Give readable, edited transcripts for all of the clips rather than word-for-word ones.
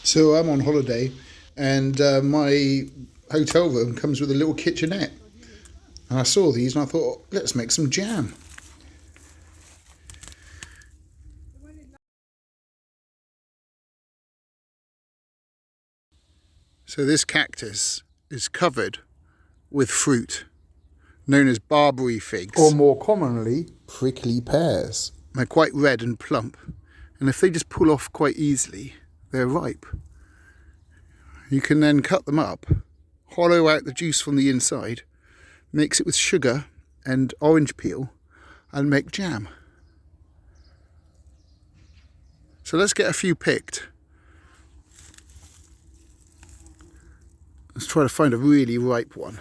So I'm on holiday, and my hotel room comes with a little kitchenette. And I saw these and I thought, oh, let's make some jam. So this cactus is covered with fruit known as Barbury figs, or more commonly, prickly pears. They're quite red and plump, and if they just pull off quite easily, they're ripe. You can then cut them up, hollow out the juice from the inside, mix it with sugar and orange peel, and make jam. So let's get a few picked. Let's try to find a really ripe one.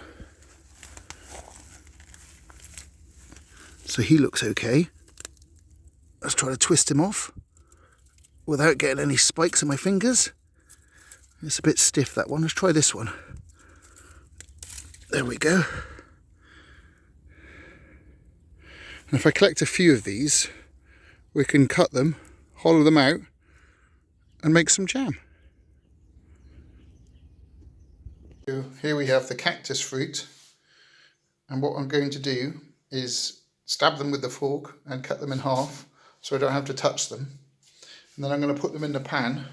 So he looks okay. Let's try to twist him off without getting any spikes in my fingers. It's a bit stiff, that one. Let's try this one. There we go. And if I collect a few of these, we can cut them, hollow them out, and make some jam. So here we have the cactus fruit, and what I'm going to do is stab them with the fork and cut them in half so I don't have to touch them. And then I'm going to put them in the pan,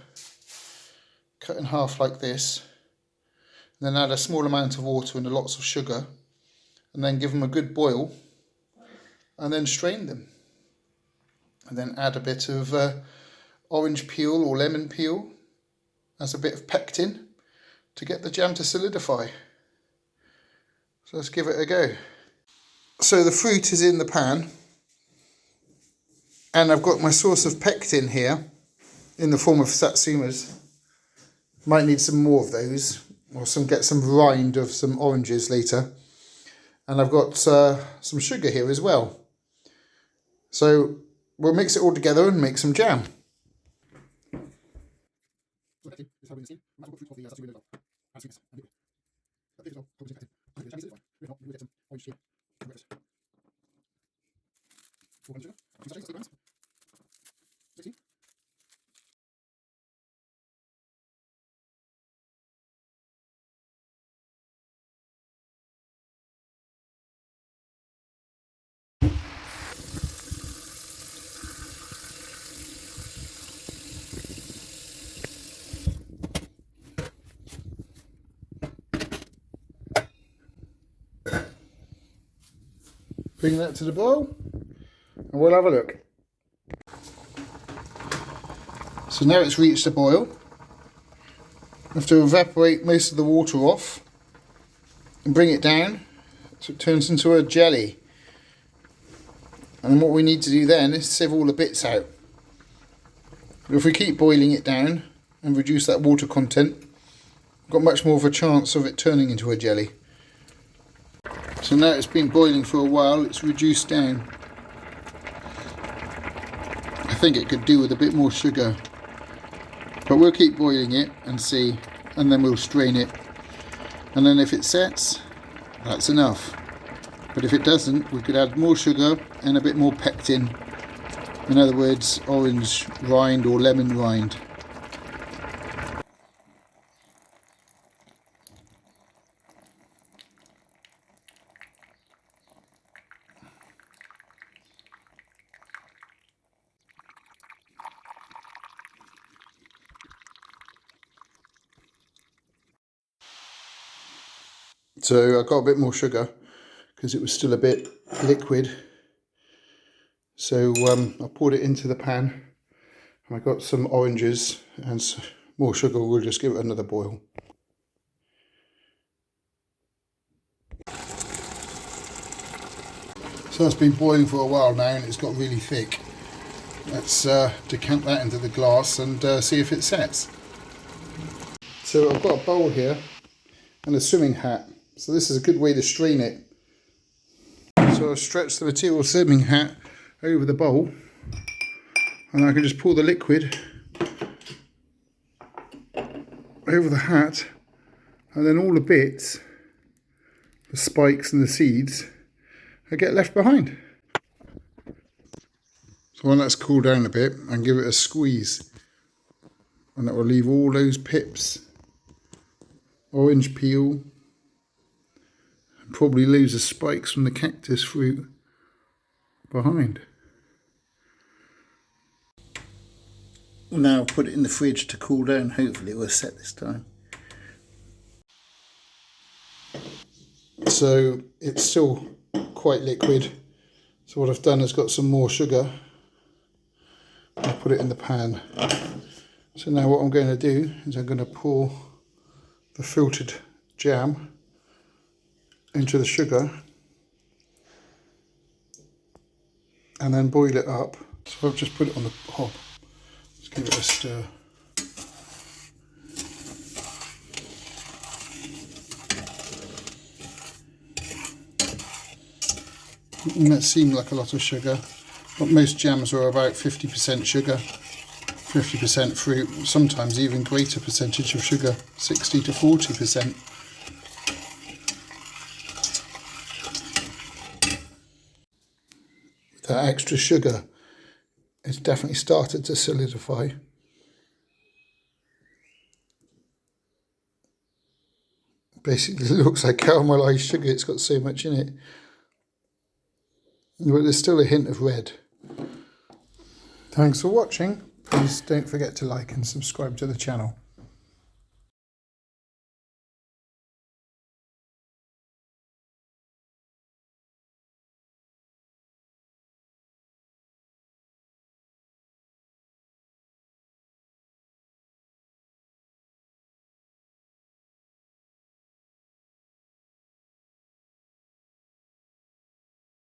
cut in half like this, and then add a small amount of water and lots of sugar, and then give them a good boil, and then strain them. And then add a bit of orange peel or lemon peel as a bit of pectin to get the jam to solidify. So let's give it a go. So the fruit is in the pan, and I've got my source of pectin here in the form of satsumas. Might need some more of those, or get some rind of some oranges later. And I've got some sugar here as well. So we'll mix it all together and make some jam. Bring that to the boil and we'll have a look. So now it's reached a boil. I have to evaporate most of the water off and bring it down so it turns into a jelly. And what we need to do then is sieve all the bits out. If we keep boiling it down and reduce that water content, we've got much more of a chance of it turning into a jelly. So now it's been boiling for a while, it's reduced down. I think it could do with a bit more sugar. But we'll keep boiling it and see, and then we'll strain it. And then if it sets, that's enough. But if it doesn't, we could add more sugar and a bit more pectin. In other words, orange rind or lemon rind. So I got a bit more sugar because it was still a bit liquid. So I poured it into the pan, and I got some oranges and some more sugar. We'll just give it another boil. So it's been boiling for a while now and it's got really thick. Let's decant that into the glass and see if it sets. So I've got a bowl here and a swimming hat. So this is a good way to strain it. So I've stretched the material swimming hat over the bowl, and I can just pour the liquid over the hat, and then all the bits, the spikes and the seeds, I get left behind. So when that's cooled down a bit, I can give it a squeeze. and that will leave all those pips, orange peel, and probably loads of spikes from the cactus fruit behind. We'll now put it in the fridge to cool down. Hopefully it will set this time. So it's still quite liquid. So what I've done is got some more sugar. I'll put it in the pan. So now what I'm going to do is I'm going to pour the filtered jam into the sugar and then boil it up. So I've just put it on the hob. Let's give it a stir. It might seem like a lot of sugar, but most jams are about 50% sugar, 50% fruit, sometimes even greater percentage of sugar, 60 to 40%. That extra sugar has definitely started to solidify. Basically, it looks like caramelized sugar, it's got so much in it. But there's still a hint of red. Thanks for watching. Please don't forget to like and subscribe to the channel.